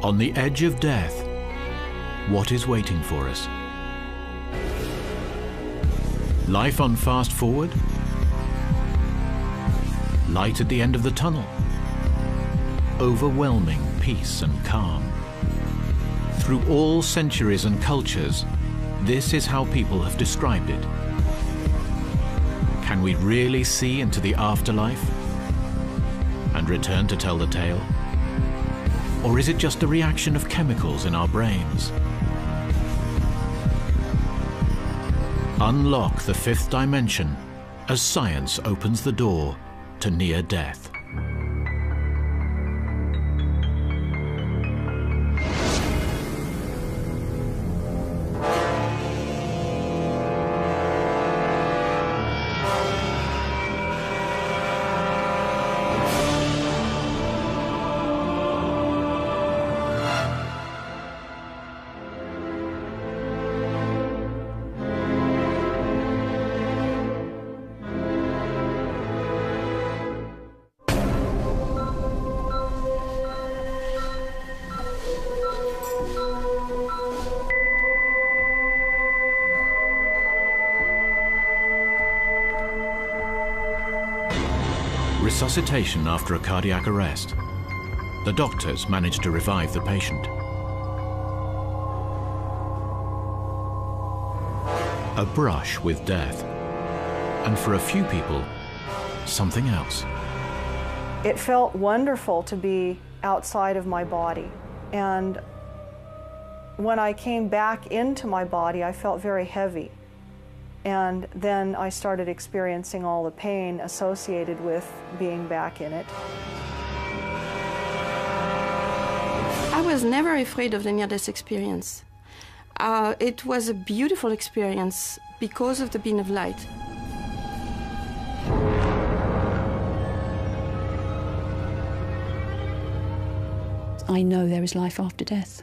On the edge of death, what is waiting for us? Life on fast forward? Light at the end of the tunnel? Overwhelming peace and calm. Through all centuries and cultures, this is how people have described it. Can we really see into the afterlife and return to tell the tale? Or is it just a reaction of chemicals in our brains? Unlock the fifth dimension as science opens the door to near death. Resuscitation after a cardiac arrest. The doctors managed to revive the patient. A brush with death. And for a few people, something else. It felt wonderful to be outside of my body. And when I came back into my body, I felt very heavy. And then I started experiencing all the pain associated with being back in it. I was never afraid of the near-death experience. It was a beautiful experience because of the beam of light. I know there is life after death.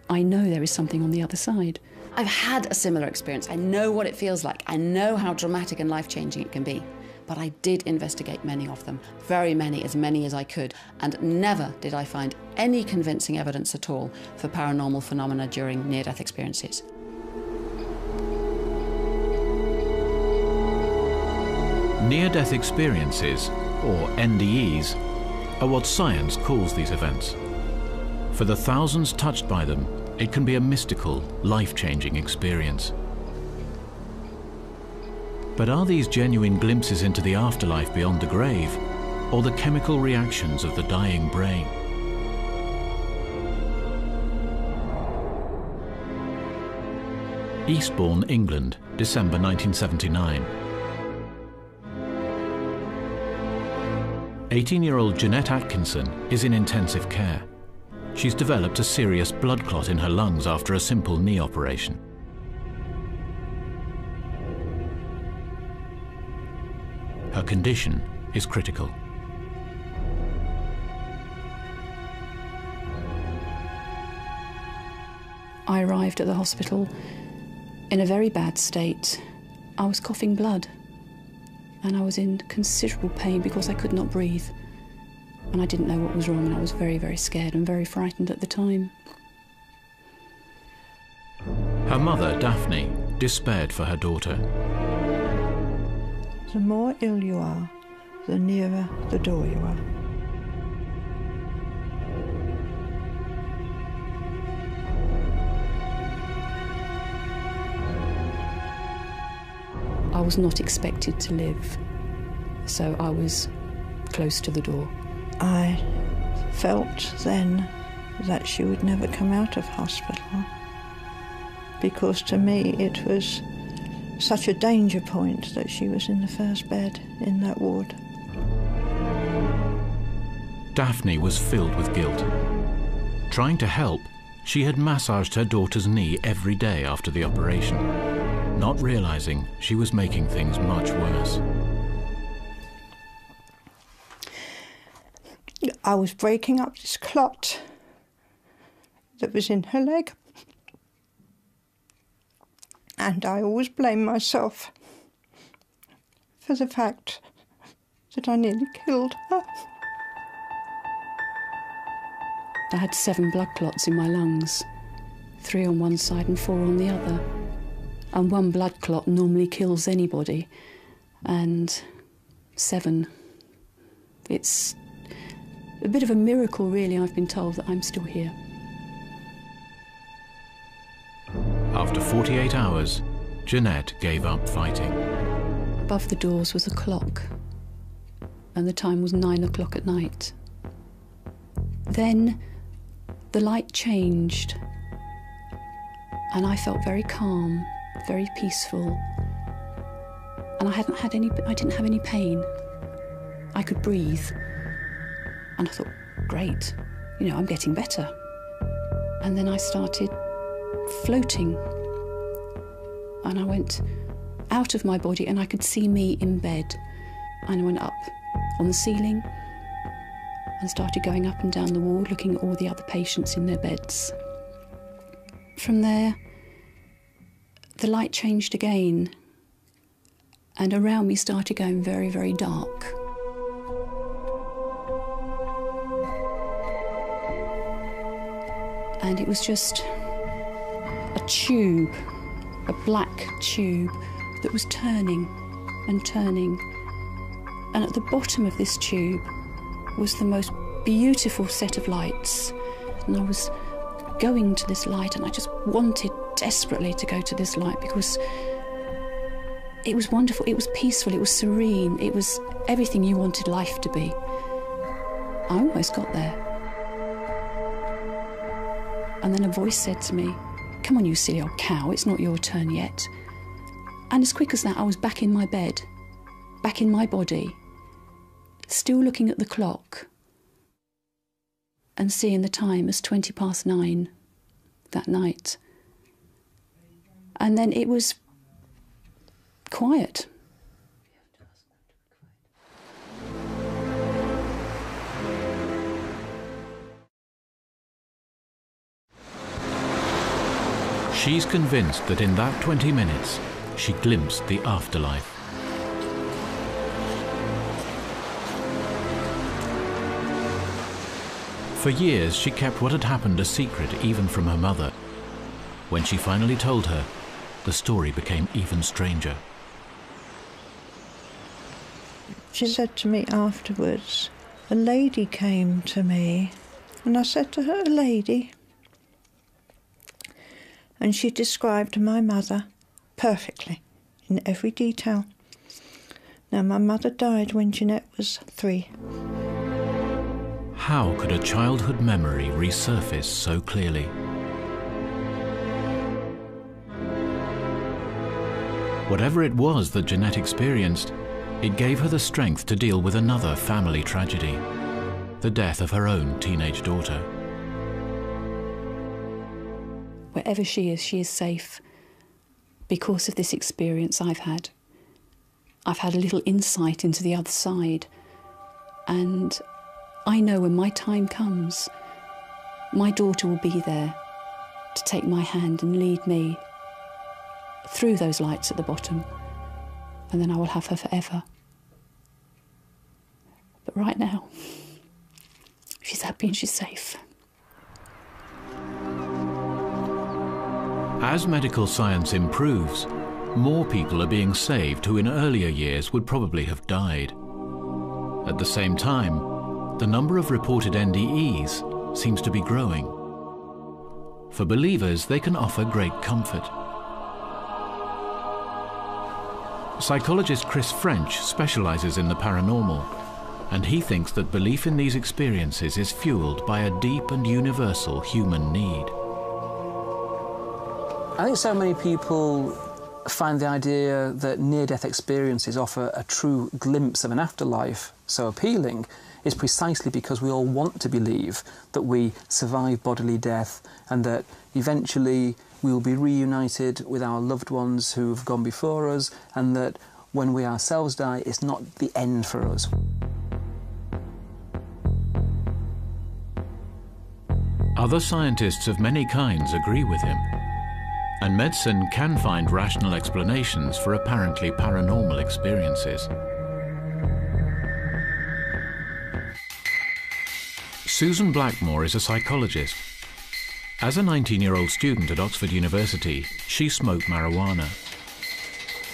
I know there is something on the other side. I've had a similar experience. I know what it feels like. I know how dramatic and life-changing it can be. But I did investigate many of them, very many as I could, and never did I find any convincing evidence at all for paranormal phenomena during near-death experiences. Near-death experiences, or NDEs, are what science calls these events. For the thousands touched by them, it can be a mystical, life-changing experience. But are these genuine glimpses into the afterlife beyond the grave, or the chemical reactions of the dying brain? Eastbourne, England, December 1979. 18-year-old Jeanette Atkinson is in intensive care. She's developed a serious blood clot in her lungs after a simple knee operation. Her condition is critical. I arrived at the hospital in a very bad state. I was coughing blood, and I was in considerable pain because I could not breathe. And I didn't know what was wrong, and I was very, very scared and very frightened at the time. Her mother, Daphne, despaired for her daughter. The more ill you are, the nearer the door you are. I was not expected to live, so I was close to the door. I felt then that she would never come out of hospital, because to me it was such a danger point that she was in the first bed in that ward. Daphne was filled with guilt. Trying to help, she had massaged her daughter's knee every day after the operation, not realizing she was making things much worse. I was breaking up this clot that was in her leg. And I always blame myself for the fact that I nearly killed her. I had 7 blood clots in my lungs, 3 on one side and 4 on the other. And 1 blood clot normally kills anybody, and 7. It's a bit of a miracle, really, I've been told, that I'm still here. After 48 hours, Jeanette gave up fighting. Above the doors was a clock, and the time was 9 o'clock at night. Then the light changed, and I felt very calm, very peaceful, and I didn't have any pain. I could breathe, and I thought, great, you know, I'm getting better. And then I started floating, and I went out of my body, and I could see me in bed, and I went up on the ceiling and started going up and down the ward, looking at all the other patients in their beds. From there, the light changed again, and around me started going very, very dark. And it was just a tube, a black tube that was turning and turning. And at the bottom of this tube was the most beautiful set of lights. And I was going to this light, and I just wanted desperately to go to this light because it was wonderful, it was peaceful, it was serene, it was everything you wanted life to be. I almost got there. And then a voice said to me, "Come on, you silly old cow, it's not your turn yet." And as quick as that, I was back in my bed, back in my body, still looking at the clock and seeing the time as 9:20 that night. And then it was quiet. She's convinced that in that 20 minutes, she glimpsed the afterlife. For years, she kept what had happened a secret even from her mother. When she finally told her, the story became even stranger. She said to me afterwards, a lady came to me, and I said to her, a lady? And she described my mother perfectly, in every detail. Now, my mother died when Jeanette was 3. How could a childhood memory resurface so clearly? Whatever it was that Jeanette experienced, it gave her the strength to deal with another family tragedy, the death of her own teenage daughter. Wherever she is safe because of this experience I've had. I've had a little insight into the other side, and I know when my time comes, my daughter will be there to take my hand and lead me through those lights at the bottom, and then I will have her forever. But right now, she's happy and she's safe. As medical science improves, more people are being saved who in earlier years would probably have died. At the same time, the number of reported NDEs seems to be growing. For believers, they can offer great comfort. Psychologist Chris French specializes in the paranormal, and he thinks that belief in these experiences is fueled by a deep and universal human need. I think so many people find the idea that near-death experiences offer a true glimpse of an afterlife so appealing is precisely because we all want to believe that we survive bodily death and that eventually we will be reunited with our loved ones who have gone before us, and that when we ourselves die, it's not the end for us. Other scientists of many kinds agree with him, and medicine can find rational explanations for apparently paranormal experiences. Susan Blackmore is a psychologist. As a 19-year-old student at Oxford University, she smoked marijuana.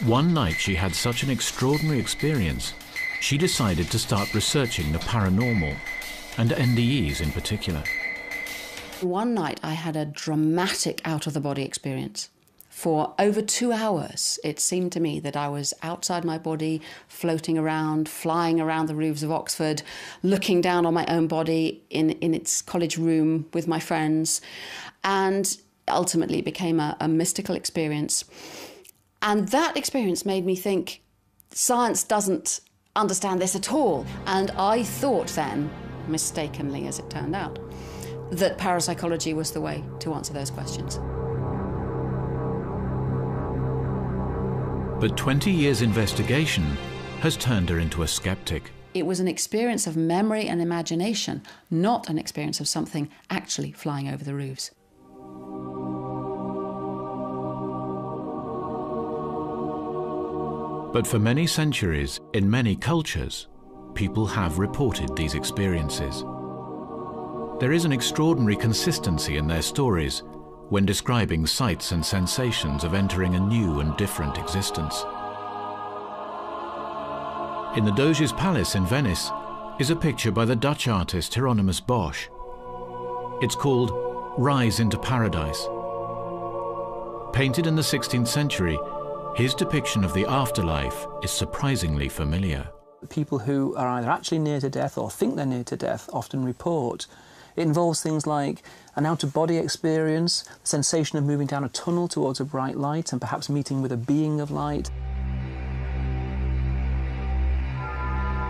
One night she had such an extraordinary experience, she decided to start researching the paranormal, and NDEs in particular. One night I had a dramatic out-of-the-body experience. For over 2 hours, it seemed to me that I was outside my body, floating around, flying around the roofs of Oxford, looking down on my own body in its college room with my friends, and ultimately it became a mystical experience. And that experience made me think, science doesn't understand this at all. And I thought then, mistakenly as it turned out, that parapsychology was the way to answer those questions. But 20 years' investigation has turned her into a skeptic. It was an experience of memory and imagination, not an experience of something actually flying over the roofs. But for many centuries, in many cultures, people have reported these experiences. There is an extraordinary consistency in their stories when describing sights and sensations of entering a new and different existence. In the Doge's Palace in Venice is a picture by the Dutch artist Hieronymus Bosch. It's called Rise into Paradise. Painted in the 16th century, his depiction of the afterlife is surprisingly familiar. People who are either actually near to death or think they're near to death often report. It involves things like an out-of-body experience, the sensation of moving down a tunnel towards a bright light and perhaps meeting with a being of light.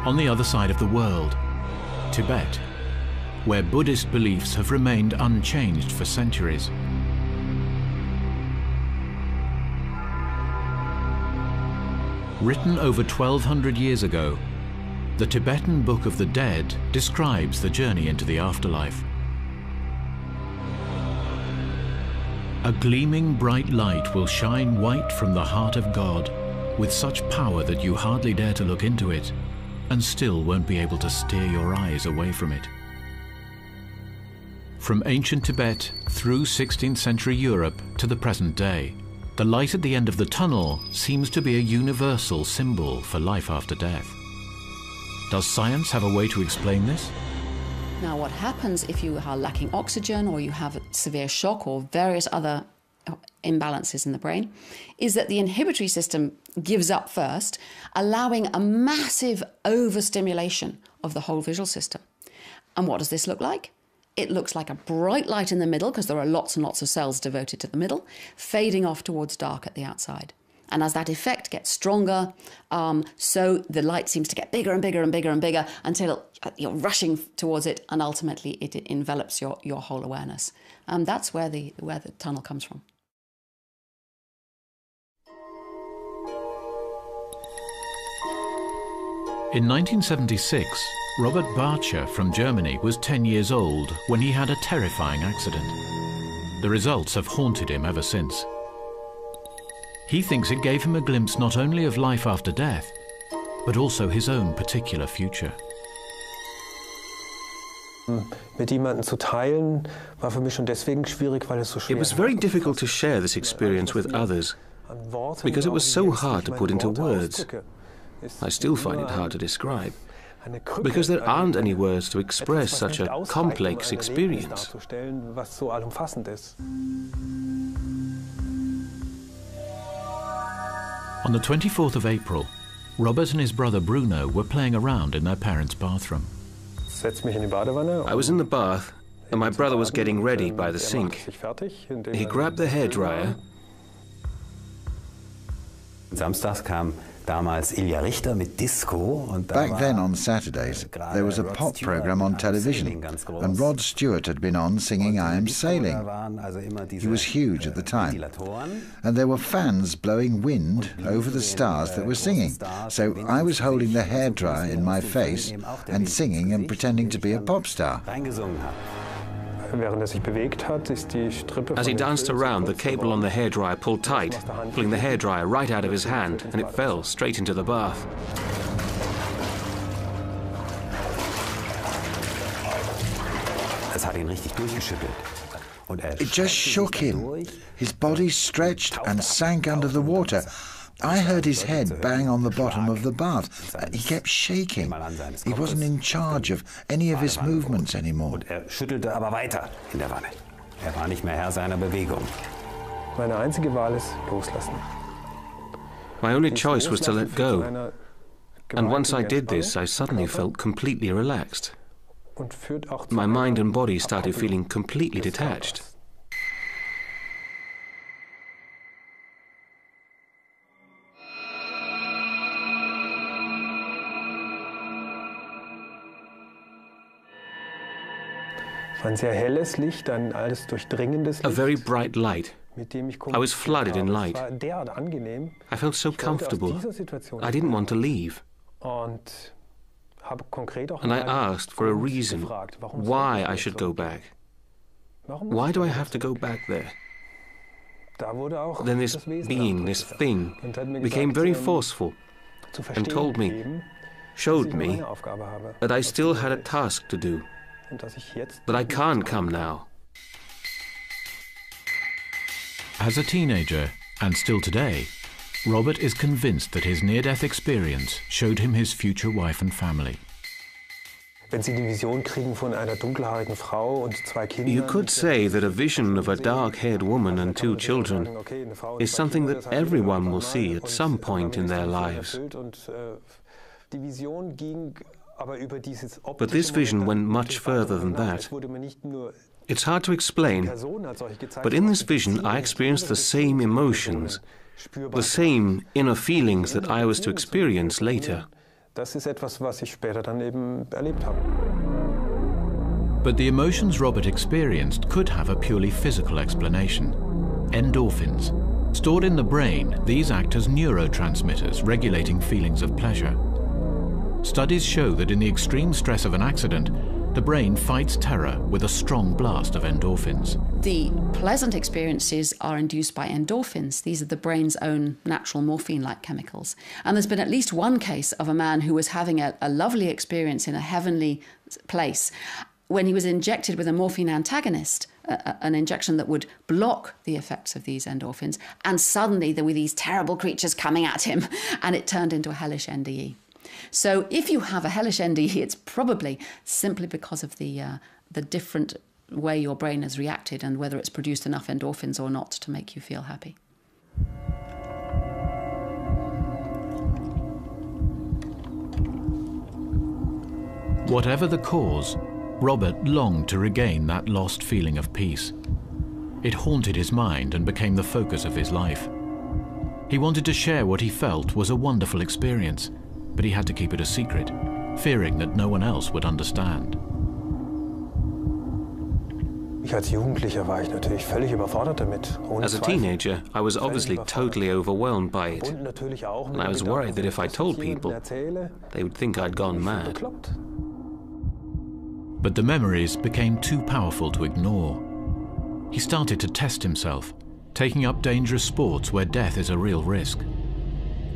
On the other side of the world, Tibet, where Buddhist beliefs have remained unchanged for centuries. Written over 1,200 years ago, the Tibetan Book of the Dead describes the journey into the afterlife. A gleaming bright light will shine white from the heart of God, with such power that you hardly dare to look into it, and still won't be able to steer your eyes away from it. From ancient Tibet through 16th century Europe to the present day, the light at the end of the tunnel seems to be a universal symbol for life after death. Does science have a way to explain this? Now, what happens if you are lacking oxygen or you have severe shock or various other imbalances in the brain is that the inhibitory system gives up first, allowing a massive overstimulation of the whole visual system. And what does this look like? It looks like a bright light in the middle, because there are lots and lots of cells devoted to the middle, fading off towards dark at the outside. And as that effect gets stronger, so the light seems to get bigger and bigger and bigger and bigger until you're rushing towards it, and ultimately it envelops your whole awareness. And that's where the tunnel comes from. In 1976, Robert Barcher from Germany was 10 years old when he had a terrifying accident. The results have haunted him ever since. He thinks it gave him a glimpse not only of life after death, but also his own particular future. It was very difficult to share this experience with others, because it was so hard to put into words. I still find it hard to describe, because there aren't any words to express such a complex experience. On the 24th of April, Robert and his brother Bruno were playing around in their parents' bathroom. I was in the bath, and my brother was getting ready by the sink. He grabbed the hairdryer. Back then on Saturdays, there was a pop program on television, and Rod Stewart had been on singing I Am Sailing. He was huge at the time, and there were fans blowing wind over the stars that were singing, so I was holding the hairdryer in my face and singing and pretending to be a pop star. As he danced around, the cable on the hairdryer pulled tight, pulling the hairdryer right out of his hand, and it fell straight into the bath. It just shook him. His body stretched and sank under the water. I heard his head bang on the bottom of the bath. He kept shaking. He wasn't in charge of any of his movements anymore. My only choice was to let go. And once I did this, I suddenly felt completely relaxed. My mind and body started feeling completely detached. A very bright light. I was flooded in light. I felt so comfortable. I didn't want to leave. And I asked for a reason why I should go back. Why do I have to go back there? Then this being, this thing, became very forceful and told me, showed me, that I still had a task to do, that I can't come now. As a teenager, and still today, Robert is convinced that his near-death experience showed him his future wife and family. You could say that a vision of a dark-haired woman and 2 children is something that everyone will see at some point in their lives. But this vision went much further than that. It's hard to explain, but in this vision I experienced the same emotions, the same inner feelings that I was to experience later. But the emotions Robert experienced could have a purely physical explanation. Endorphins. Stored in the brain, these act as neurotransmitters regulating feelings of pleasure. Studies show that in the extreme stress of an accident, the brain fights terror with a strong blast of endorphins. The pleasant experiences are induced by endorphins. These are the brain's own natural morphine-like chemicals. And there's been at least one case of a man who was having a lovely experience in a heavenly place when he was injected with a morphine antagonist, an injection that would block the effects of these endorphins, and suddenly there were these terrible creatures coming at him, and it turned into a hellish NDE. So if you have a hellish NDE, it's probably simply because of the different way your brain has reacted and whether it's produced enough endorphins or not to make you feel happy. Whatever the cause, Robert longed to regain that lost feeling of peace. It haunted his mind and became the focus of his life. He wanted to share what he felt was a wonderful experience, but he had to keep it a secret, fearing that no one else would understand. As a teenager, I was obviously totally overwhelmed by it, and I was worried that if I told people, they would think I'd gone mad. But the memories became too powerful to ignore. He started to test himself, taking up dangerous sports where death is a real risk.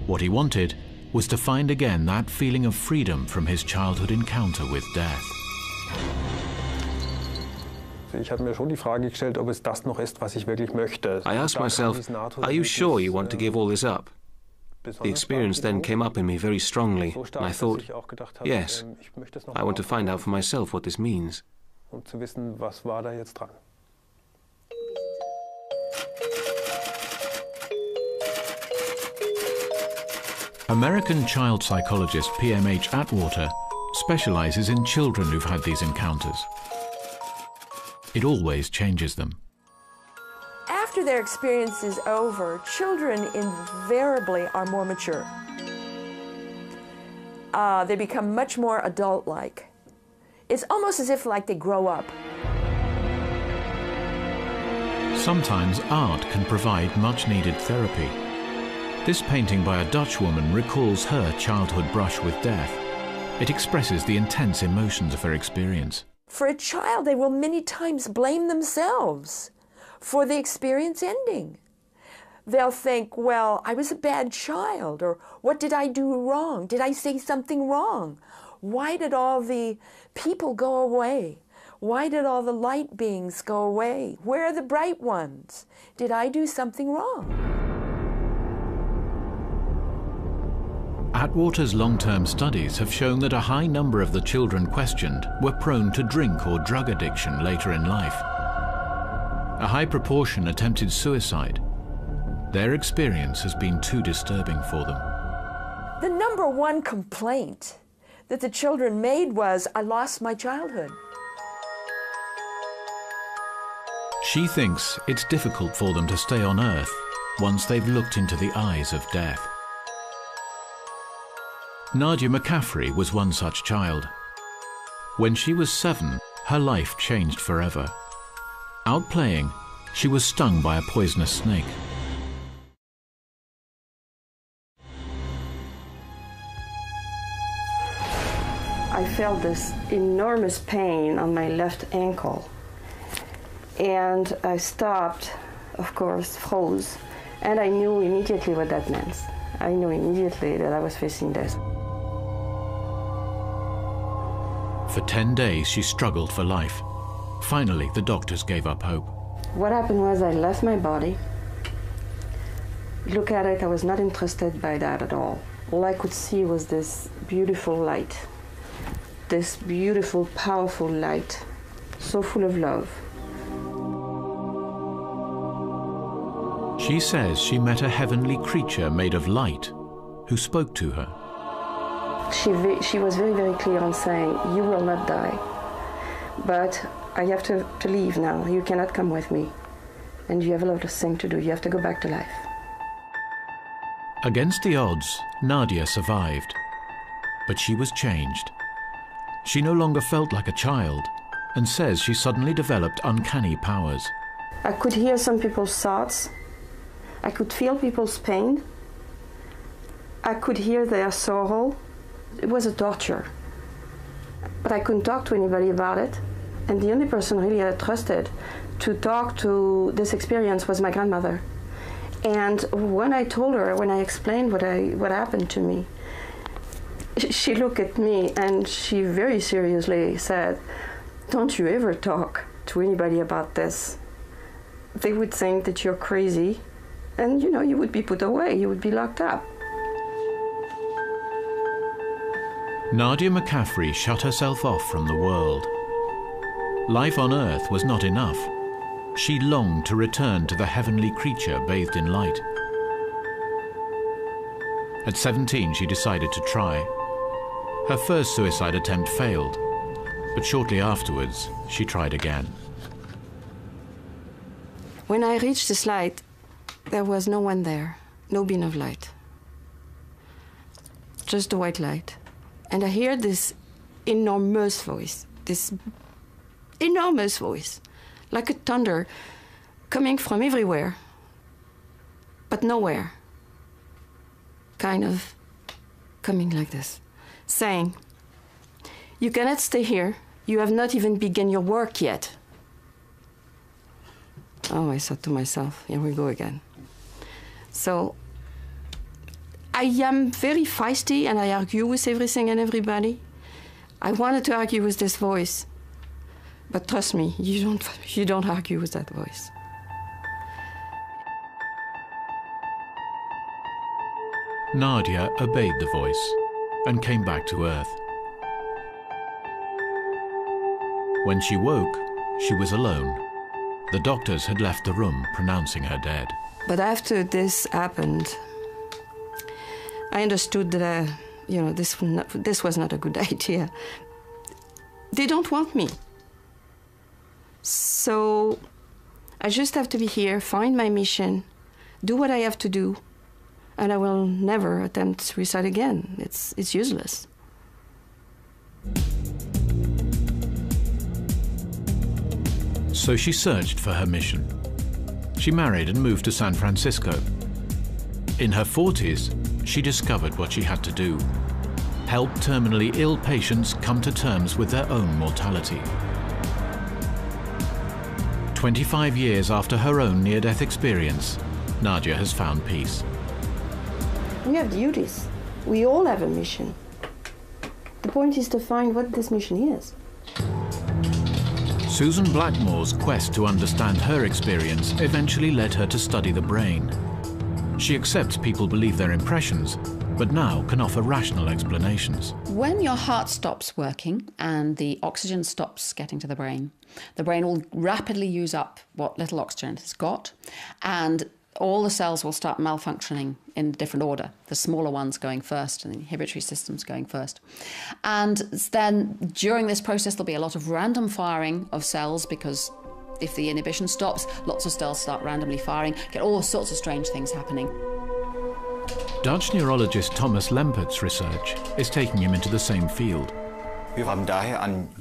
What he wanted was to find again that feeling of freedom from his childhood encounter with death. I asked myself, are you sure you want to give all this up? The experience then came up in me very strongly, and I thought, yes, I want to find out for myself what this means. American child psychologist PMH Atwater specializes in children who've had these encounters. It always changes them. After their experience is over, children invariably are more mature. They become much more adult-like. It's almost as if like they grow up. Sometimes art can provide much-needed therapy. This painting by a Dutch woman recalls her childhood brush with death. It expresses the intense emotions of her experience. For a child, they will many times blame themselves for the experience ending. They'll think, well, I was a bad child, or what did I do wrong? Did I say something wrong? Why did all the people go away? Why did all the light beings go away? Where are the bright ones? Did I do something wrong? Atwater's long-term studies have shown that a high number of the children questioned were prone to drink or drug addiction later in life. A high proportion attempted suicide. Their experience has been too disturbing for them. The number one complaint that the children made was, I lost my childhood. She thinks it's difficult for them to stay on Earth once they've looked into the eyes of death. Nadia McCaffrey was one such child. When she was 7, her life changed forever. Out playing, she was stung by a poisonous snake. I felt this enormous pain on my left ankle. And I stopped, of course, froze, and I knew immediately what that meant. I knew immediately that I was facing death. For 10 days, she struggled for life. Finally, the doctors gave up hope. What happened was I left my body. Look at it, I was not interested by that at all. All I could see was this beautiful light, this beautiful, powerful light, so full of love. She says she met a heavenly creature made of light who spoke to her. She was very, very clear on saying, you will not die, but I have to leave now. You cannot come with me. And you have a lot of things to do. You have to go back to life. Against the odds, Nadia survived, but she was changed. She no longer felt like a child and says she suddenly developed uncanny powers. I could hear some people's thoughts. I could feel people's pain. I could hear their sorrow. It was a torture. But I couldn't talk to anybody about it. And the only person really I trusted to talk to this experience was my grandmother. And when I told her, when I explained what happened to me, she looked at me and she very seriously said, don't you ever talk to anybody about this. They would think that you're crazy and, you know, you would be put away, you would be locked up. Nadia McCaffrey shut herself off from the world. Life on Earth was not enough. She longed to return to the heavenly creature bathed in light. At 17, she decided to try. Her first suicide attempt failed, but shortly afterwards, she tried again. When I reached this light, there was no one there, no beam of light. Just a white light. And I heard this enormous voice, like a thunder, coming from everywhere, but nowhere. Kind of coming like this, saying, you cannot stay here. You have not even begun your work yet. Oh, I thought to myself, here we go again. So I am very feisty and I argue with everything and everybody. I wanted to argue with this voice, but trust me, you don't argue with that voice. Nadia obeyed the voice and came back to Earth. When she woke, she was alone. The doctors had left the room, pronouncing her dead. But after this happened, I understood that, this was not a good idea. They don't want me. So I just have to be here, find my mission, do what I have to do, and I will never attempt suicide again. It's useless. So she searched for her mission. She married and moved to San Francisco. In her 40s, she discovered what she had to do: help terminally ill patients come to terms with their own mortality. 25 years after her own near-death experience, Nadia has found peace. We have duties. We all have a mission. The point is to find what this mission is. Susan Blackmore's quest to understand her experience eventually led her to study the brain. She accepts people believe their impressions, but now can offer rational explanations. When your heart stops working and the oxygen stops getting to the brain will rapidly use up what little oxygen it's got, and all the cells will start malfunctioning in different order, the smaller ones going first and the inhibitory systems going first. And then during this process, there'll be a lot of random firing of cells, because if the inhibition stops, lots of cells start randomly firing, get all sorts of strange things happening. Dutch neurologist Thomas Lempert's research is taking him into the same field.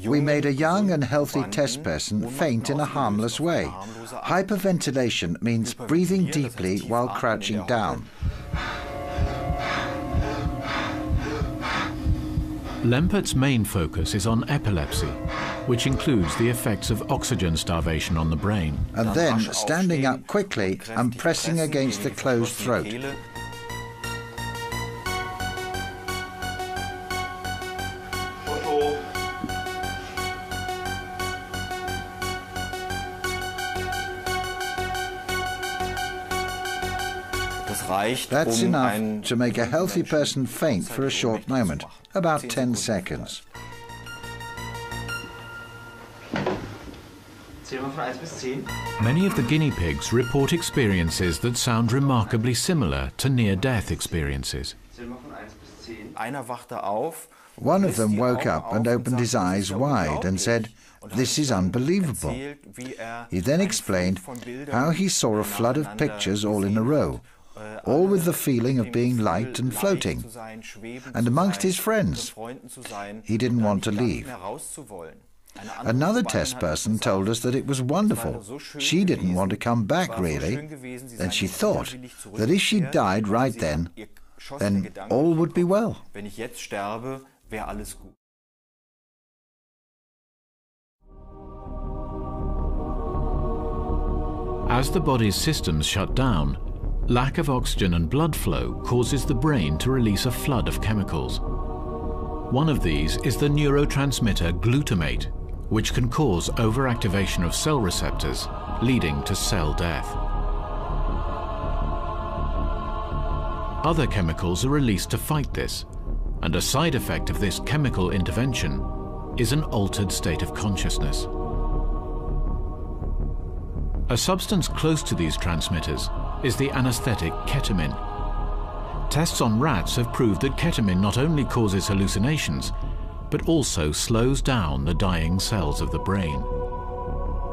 We made a young and healthy test person faint in a harmless way. Hyperventilation means breathing deeply while crouching down. Lempert's main focus is on epilepsy, which includes the effects of oxygen starvation on the brain. And then standing up quickly and pressing against the closed throat. That's enough to make a healthy person faint for a short moment, about 10 seconds. Many of the guinea pigs report experiences that sound remarkably similar to near-death experiences. One of them woke up and opened his eyes wide and said, "This is unbelievable." He then explained how he saw a flood of pictures all in a row, all with the feeling of being light and floating, and amongst his friends. He didn't want to leave. Another test person told us that it was wonderful. She didn't want to come back, really. Then she thought that if she died right then all would be well. As the body's systems shut down, lack of oxygen and blood flow causes the brain to release a flood of chemicals. One of these is the neurotransmitter glutamate, which can cause overactivation of cell receptors, leading to cell death. Other chemicals are released to fight this, and a side effect of this chemical intervention is an altered state of consciousness. A substance close to these transmitters is the anesthetic ketamine. Tests on rats have proved that ketamine not only causes hallucinations, but also slows down the dying cells of the brain.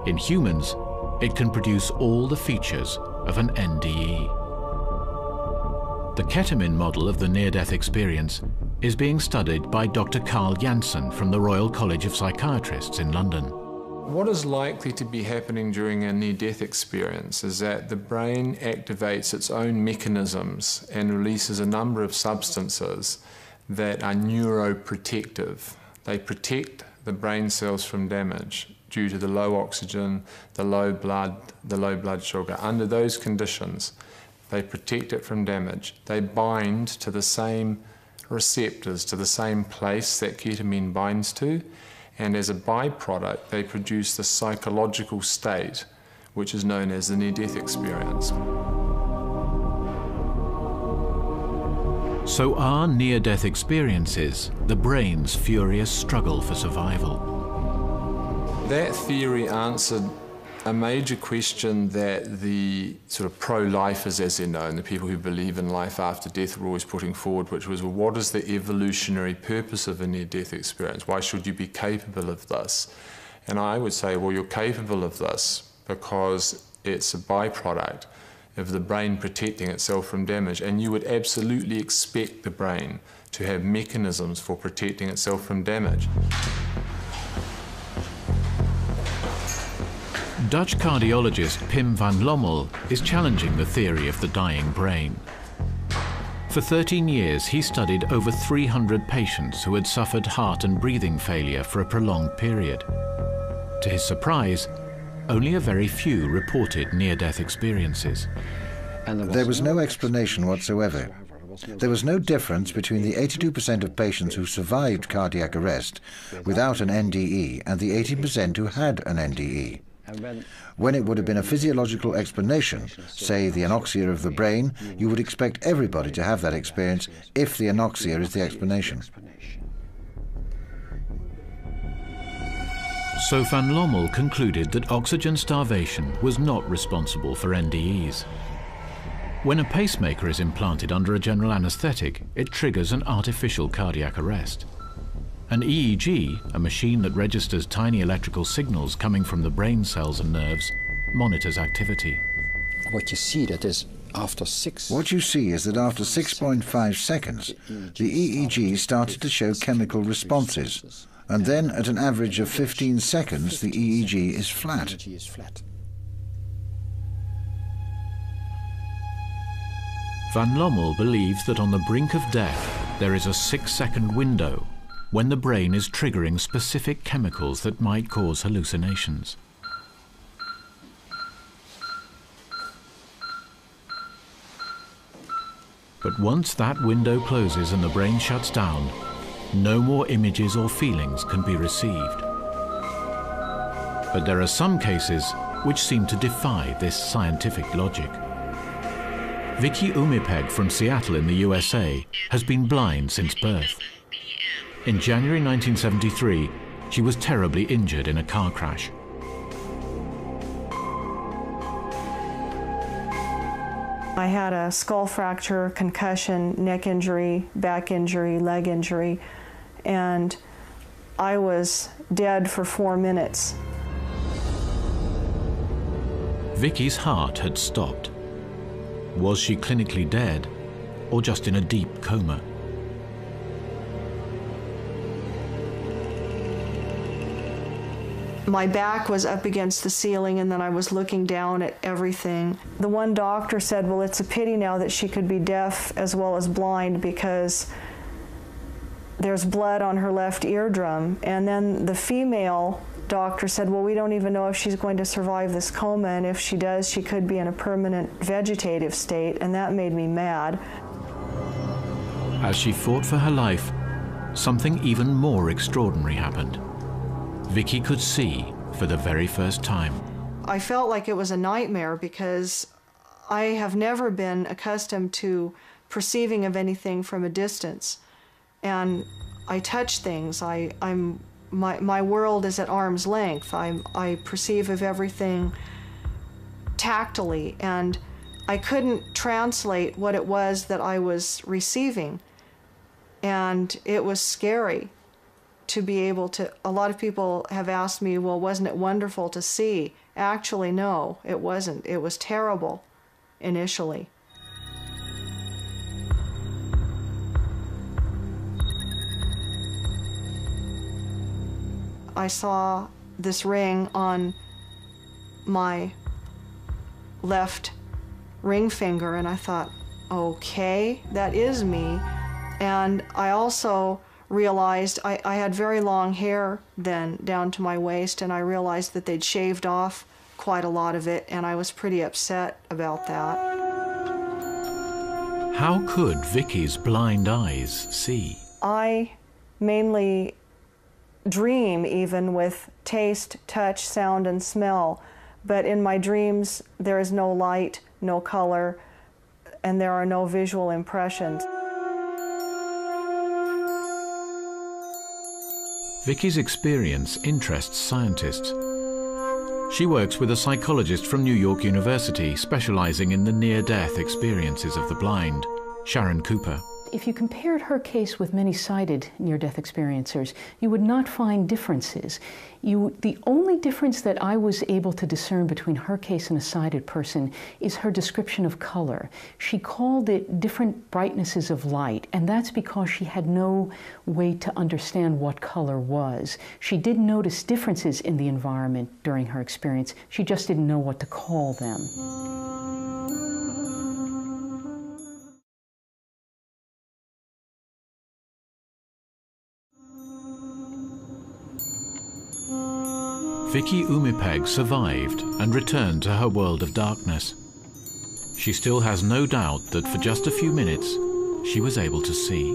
In humans, it can produce all the features of an NDE. The ketamine model of the near-death experience is being studied by Dr. Carl Janssen from the Royal College of Psychiatrists in London. What is likely to be happening during a near-death experience is that the brain activates its own mechanisms and releases a number of substances that are neuroprotective. They protect the brain cells from damage due to the low oxygen, the low blood sugar. Under those conditions, they protect it from damage. They bind to the same receptors, to the same place that ketamine binds to, and as a byproduct, they produce the psychological state, which is known as the near-death experience. So are near-death experiences the brain's furious struggle for survival? That theory answered a major question that the sort of pro-lifers, as they're known, the people who believe in life after death, were always putting forward, which was, well, what is the evolutionary purpose of a near-death experience? Why should you be capable of this? And I would say, well, you're capable of this because it's a byproduct of the brain protecting itself from damage, and you would absolutely expect the brain to have mechanisms for protecting itself from damage. Dutch cardiologist Pim van Lommel is challenging the theory of the dying brain. For 13 years, he studied over 300 patients who had suffered heart and breathing failure for a prolonged period. To his surprise, only a very few reported near-death experiences. There was no explanation whatsoever. There was no difference between the 82% of patients who survived cardiac arrest without an NDE and the 18% who had an NDE. When it would have been a physiological explanation, say the anoxia of the brain, you would expect everybody to have that experience if the anoxia is the explanation. So Van Lommel concluded that oxygen starvation was not responsible for NDEs. When a pacemaker is implanted under a general anesthetic, it triggers an artificial cardiac arrest. An EEG, a machine that registers tiny electrical signals coming from the brain cells and nerves, monitors activity. What you see that is after What you see is that after 6.5 seconds, the EEG started to show chemical responses, and then at an average of 15 seconds, the EEG is flat. Van Lommel believes that on the brink of death, there is a 6-second window when the brain is triggering specific chemicals that might cause hallucinations. But once that window closes and the brain shuts down, no more images or feelings can be received. But there are some cases which seem to defy this scientific logic. Vicky Umipeg from Seattle in the USA has been blind since birth. In January 1973, she was terribly injured in a car crash. I had a skull fracture, concussion, neck injury, back injury, leg injury, and I was dead for 4 minutes. Vicky's heart had stopped. Was she clinically dead, or just in a deep coma? My back was up against the ceiling, and then I was looking down at everything. The one doctor said, well, it's a pity now that she could be deaf as well as blind because there's blood on her left eardrum. And then the female doctor said, well, we don't even know if she's going to survive this coma, and if she does, she could be in a permanent vegetative state, and that made me mad. As she fought for her life, something even more extraordinary happened. Vicky could see for the very first time. I felt like it was a nightmare because I have never been accustomed to perceiving of anything from a distance. And I touch things. My world is at arm's length. I perceive of everything tactily, and I couldn't translate what it was that I was receiving. And it was scary to be able to, a lot of people have asked me, well, wasn't it wonderful to see? Actually, no, it wasn't. It was terrible initially. I saw this ring on my left ring finger, and I thought, okay, that is me. And I also realized I had very long hair then down to my waist, and I realized that they'd shaved off quite a lot of it, and I was pretty upset about that. How could Vicky's blind eyes see? I mainly dream even with taste, touch, sound, and smell, but in my dreams there is no light, no color, and there are no visual impressions. Vicky's experience interests scientists. She works with a psychologist from New York University specializing in the near-death experiences of the blind, Sharon Cooper. If you compared her case with many sighted near-death experiencers, you would not find differences. The only difference that I was able to discern between her case and a sighted person is her description of color. She called it different brightnesses of light, and that's because she had no way to understand what color was. She did notice differences in the environment during her experience. She just didn't know what to call them. Vicky Umipeg survived and returned to her world of darkness. She still has no doubt that for just a few minutes, she was able to see.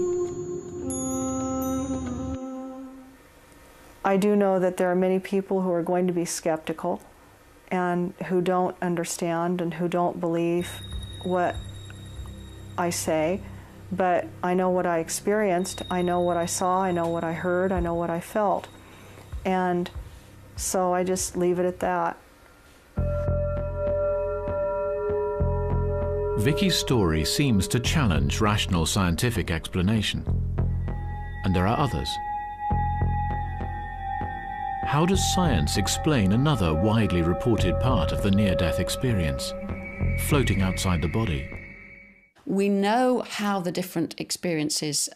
I do know that there are many people who are going to be skeptical and who don't understand and who don't believe what I say, but I know what I experienced, I know what I saw, I know what I heard, I know what I felt. And so I just leave it at that. Vicky's story seems to challenge rational scientific explanation. And there are others. How does science explain another widely reported part of the near-death experience, floating outside the body? We know how the different experiences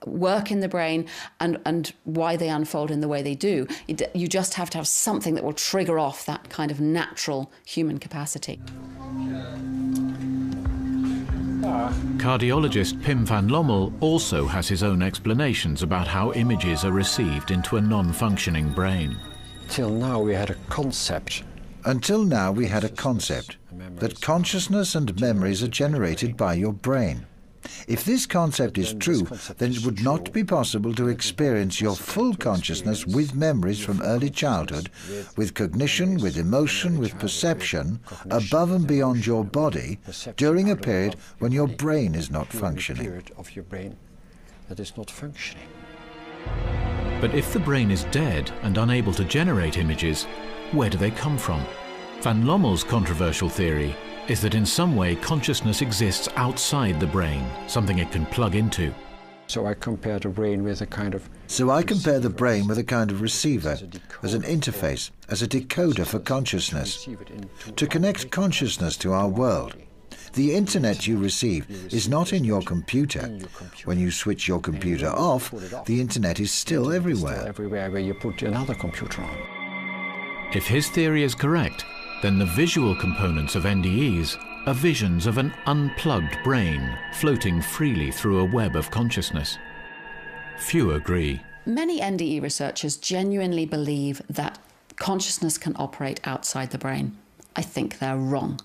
work in the brain and why they unfold in the way they do. You just have to have something that will trigger off that kind of natural human capacity. Cardiologist Pim van Lommel also has his own explanations about how images are received into a non-functioning brain. Till now we had a concept. Until now we had a concept that consciousness and memories are generated by your brain. If this concept is true, then it would not be possible to experience your full consciousness with memories from early childhood, with cognition, with emotion, with perception, above and beyond your body, during a period when your brain is not functioning. But if the brain is dead and unable to generate images, where do they come from? Van Lommel's controversial theory is that in some way consciousness exists outside the brain, something it can plug into. So I compare the brain with a kind of... receiver, as an interface, as a decoder for consciousness, to connect consciousness to our world. The internet you receive is not in your computer. When you switch your computer off, the internet is still everywhere. Everywhere where you put another computer on. If his theory is correct, then the visual components of NDEs are visions of an unplugged brain floating freely through a web of consciousness. Few agree. Many NDE researchers genuinely believe that consciousness can operate outside the brain. I think they're wrong.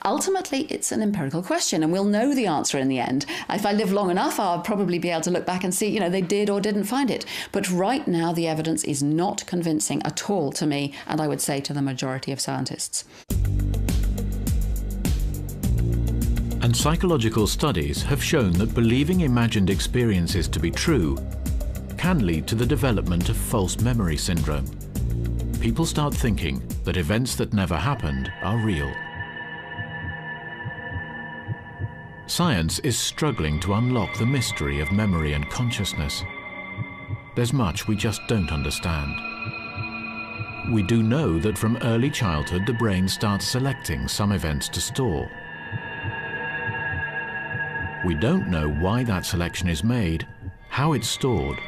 Ultimately, it's an empirical question, and we'll know the answer in the end. If I live long enough, I'll probably be able to look back and see, they did or didn't find it. But right now, the evidence is not convincing at all to me, and I would say to the majority of scientists. And psychological studies have shown that believing imagined experiences to be true can lead to the development of false memory syndrome. People start thinking that events that never happened are real. Science is struggling to unlock the mystery of memory and consciousness. There's much we just don't understand. We do know that from early childhood the brain starts selecting some events to store. We don't know why that selection is made, how it's stored,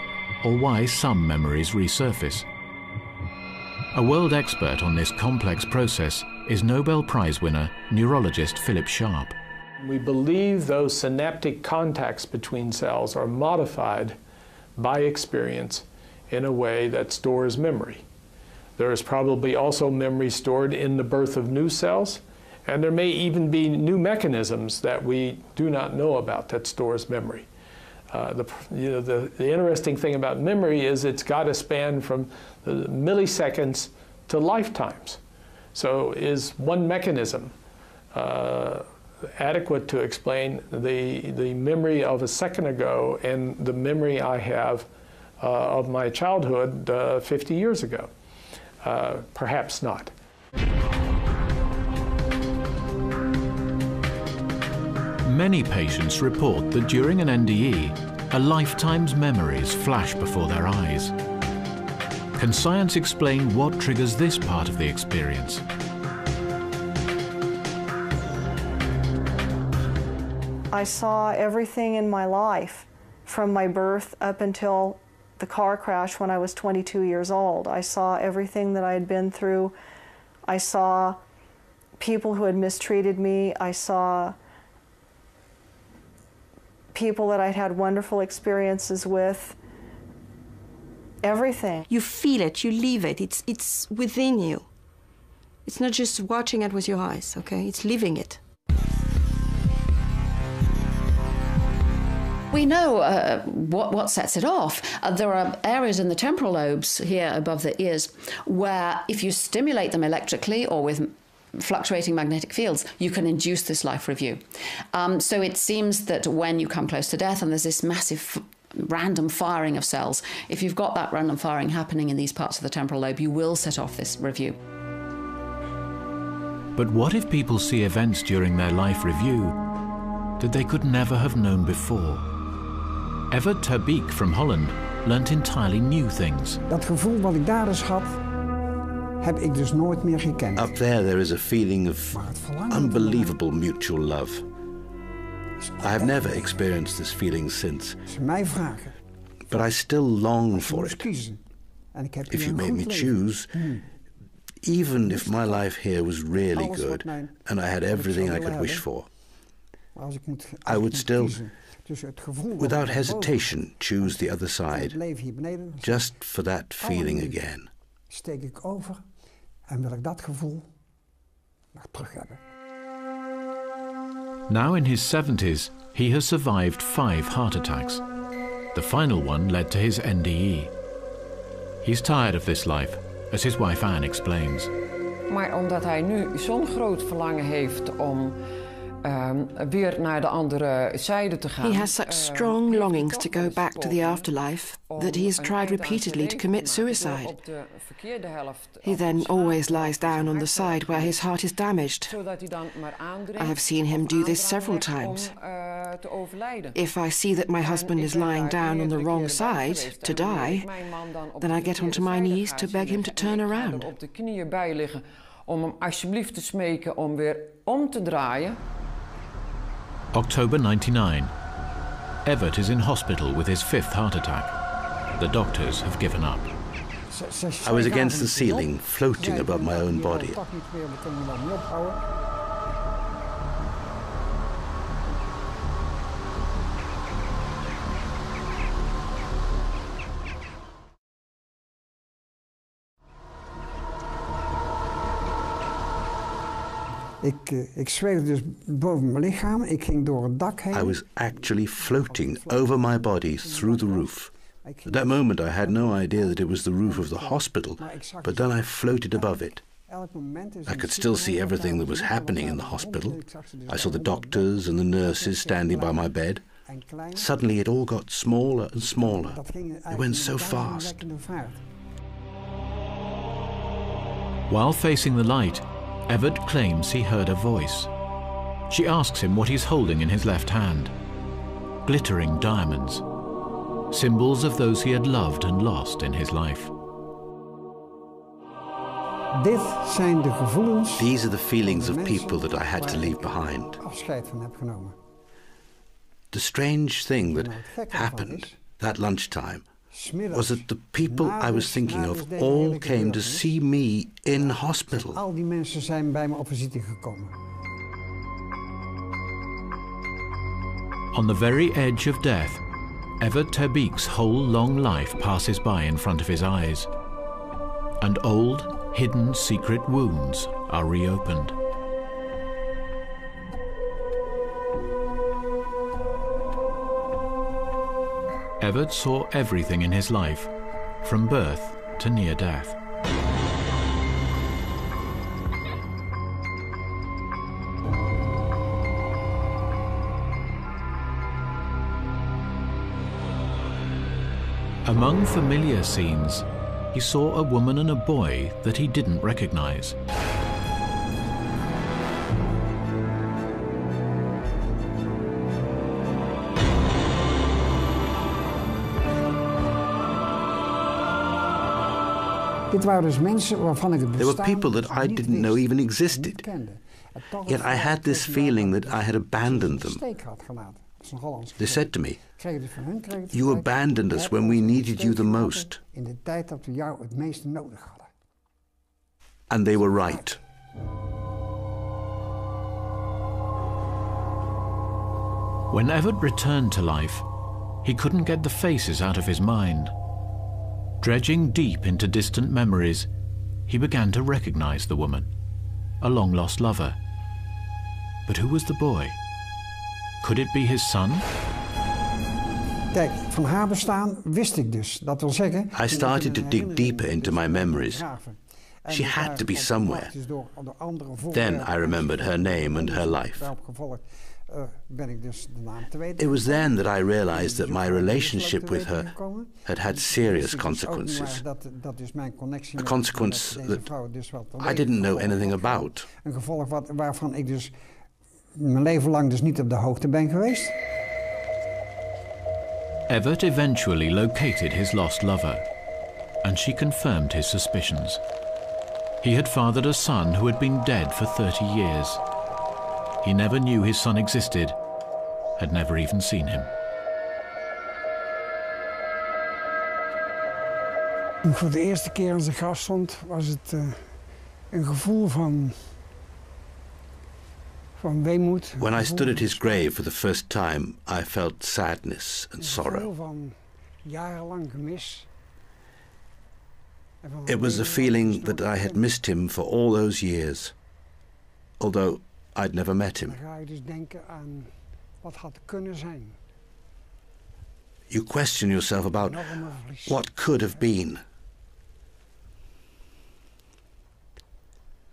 or why some memories resurface. A world expert on this complex process is Nobel Prize winner, neurologist Philip Sharp. We believe those synaptic contacts between cells are modified by experience in a way that stores memory. There is probably also memory stored in the birth of new cells, and there may even be new mechanisms that we do not know about that stores memory. The interesting thing about memory is it's got to span from milliseconds to lifetimes. So is one mechanism adequate to explain the memory of a second ago and the memory I have of my childhood 50 years ago? Perhaps not. Many patients report that during an NDE, a lifetime's memories flash before their eyes. Can science explain what triggers this part of the experience? I saw everything in my life from my birth up until the car crash when I was 22 years old. I saw everything that I had been through. I saw people who had mistreated me. I saw people that I'd had wonderful experiences with. Everything. You feel it, you live it, it's within you. It's not just watching it with your eyes, okay? It's living it. We know what sets it off. There are areas in the temporal lobes here above the ears where if you stimulate them electrically or with fluctuating magnetic fields, you can induce this life review. So it seems that when you come close to death and there's this massive random firing of cells, if you've got that random firing happening in these parts of the temporal lobe, you will set off this review. But what if people see events during their life review that they could never have known before? Evert ter Beek from Holland learnt entirely new things. Dat gevoel wat ik daar dus had, heb ik dus nooit meer gekend. Up there is a feeling of unbelievable mutual love. I have never experienced this feeling since. But I still long for it. If you made me choose, even if my life here was really good and I had everything I could wish for, I would still, without hesitation, choose the other side, just for that feeling again. Steek ik over en wil ik dat gevoel nog terug hebben. Now in his 70s, he has survived 5 heart attacks. The final one led to his NDE. He's tired of this life, as his wife Anne explains. Maar omdat hij nu zo'n groot verlangen heeft om weer naar de andere zijde te gaan. He has such strong longings to go back to the afterlife that he has tried repeatedly to commit suicide. He then always lies down on the side where his heart is damaged. I have seen him do this several times. If I see that my husband is lying down on the wrong side to die, then I get onto my knees to beg him to turn around. Op de knieën bij liggen om hem alsjeblieft te smeken om weer om te draaien. October 99. Evert is in hospital with his 5th heart attack. The doctors have given up. I was against the ceiling, floating above my own body. Ik zweefde dus boven mijn lichaam, ik ging door het dak heen. I was actually floating over my body through the roof. At that moment I had no idea that it was the roof of the hospital, but then I floated above it. I could still see everything that was happening in the hospital. I saw the doctors and the nurses standing by my bed. Suddenly it all got smaller and smaller. It went so fast. While facing the light, Evert claims he heard a voice. She asks him what he's holding in his left hand. Glittering diamonds, symbols of those he had loved and lost in his life. These are the feelings of people that I had to leave behind. The strange thing that happened that lunchtime was that the people I was thinking of all came to see me in hospital. Al die mensen zijn bij me op visite gekomen. On the very edge of death, Evert ter Beek's whole long life passes by in front of his eyes, and old, hidden, secret wounds are reopened. Evert saw everything in his life, from birth to near death. Among familiar scenes, he saw a woman and a boy that he didn't recognize. There were people that I didn't know even existed. Yet I had this feeling that I had abandoned them. They said to me, "You abandoned us when we needed you the most." And they were right. When Evert returned to life, he couldn't get the faces out of his mind. Dredging deep into distant memories, he began to recognize the woman, a long-lost lover. But who was the boy? Could it be his son? Kijk, van haar bestaan wist ik dus. Dat wil zeggen... I started to dig deeper into my memories. She had to be somewhere. Then I remembered her name and her life. It was then that I realized that my relationship with her had had serious consequences. A consequence that I didn't know anything about. Een gevolg waarvan ik dus mijn leven lang dus niet op de hoogte ben geweest. Everett eventually located his lost lover, and she confirmed his suspicions. He had fathered a son who had been dead for 30 years. He never knew his son existed, had never even seen him. Toen ik voor de eerste keer aan zijn graf stond, was het een gevoel van weemoed. When I stood at his grave for the first time, I felt sadness and sorrow. Een gevoel van jarenlang gemis. It was a feeling that I had missed him for all those years, although I'd never met him. Dan ga je dus denken aan wat had kunnen zijn. You question yourself about what could have been.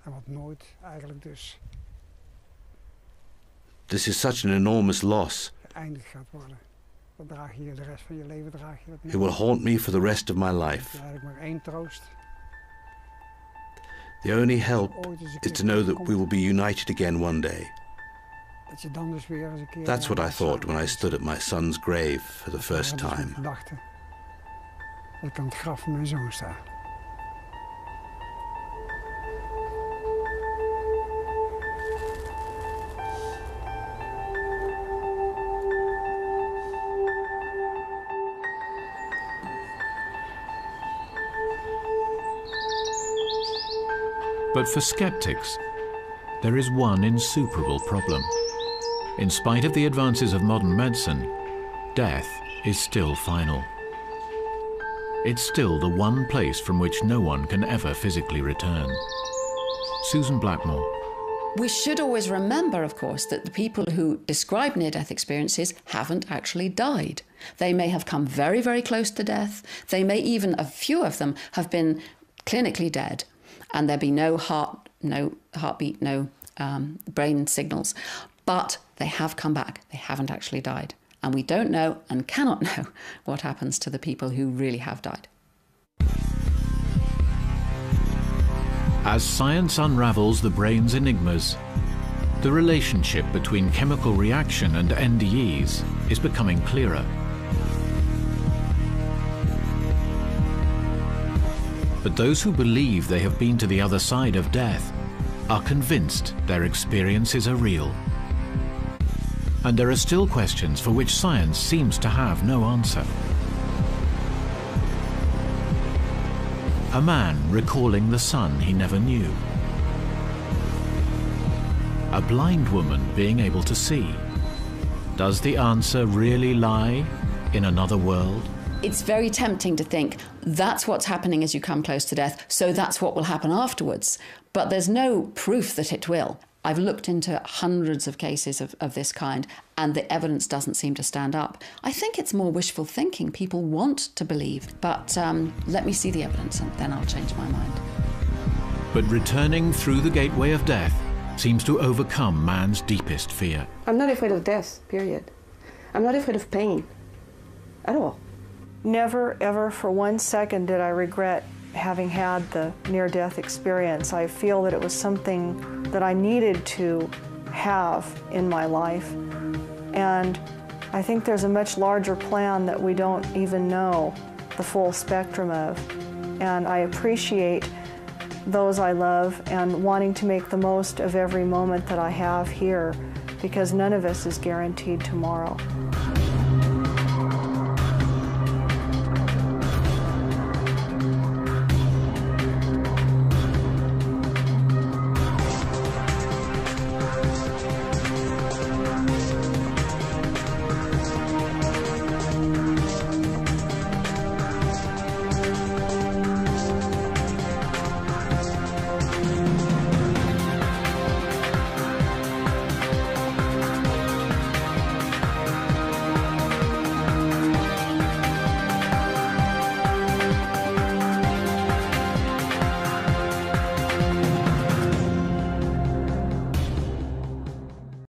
En wat nooit eigenlijk dus This is such an enormous loss. geëindigd gaat worden. Dat draag je de rest van je leven draag je dat mee. It will haunt me for the rest of my life. Er is eigenlijk maar één troost. The only help is to know that we will be united again one day. Dat je dan dus weer eens een keer. That's what I thought when I stood at my son's grave for the first time. Dat ik aan het graf van mijn zoon sta. But for skeptics, there is one insuperable problem. In spite of the advances of modern medicine, death is still final. It's still the one place from which no one can ever physically return. Susan Blackmore. We should always remember, of course, that the people who describe near-death experiences haven't actually died. They may have come very, very close to death. They may even, a few of them, have been clinically dead, and there be no heartbeat, no brain signals. But they have come back. They haven't actually died. And we don't know and cannot know what happens to the people who really have died. As science unravels the brain's enigmas, the relationship between chemical reaction and NDEs is becoming clearer. But those who believe they have been to the other side of death are convinced their experiences are real. And there are still questions for which science seems to have no answer. A man recalling the son he never knew. A blind woman being able to see. Does the answer really lie in another world? It's very tempting to think that's what's happening as you come close to death, so that's what will happen afterwards. But there's no proof that it will. I've looked into hundreds of cases of this kind, and the evidence doesn't seem to stand up. I think it's more wishful thinking. People want to believe, but let me see the evidence and then I'll change my mind. But returning through the gateway of death seems to overcome man's deepest fear. I'm not afraid of death, period. I'm not afraid of pain at all. Never, ever for 1 second did I regret having had the near-death experience. I feel that it was something that I needed to have in my life. And I think there's a much larger plan that we don't even know the full spectrum of. And I appreciate those I love and wanting to make the most of every moment that I have here, because none of us is guaranteed tomorrow.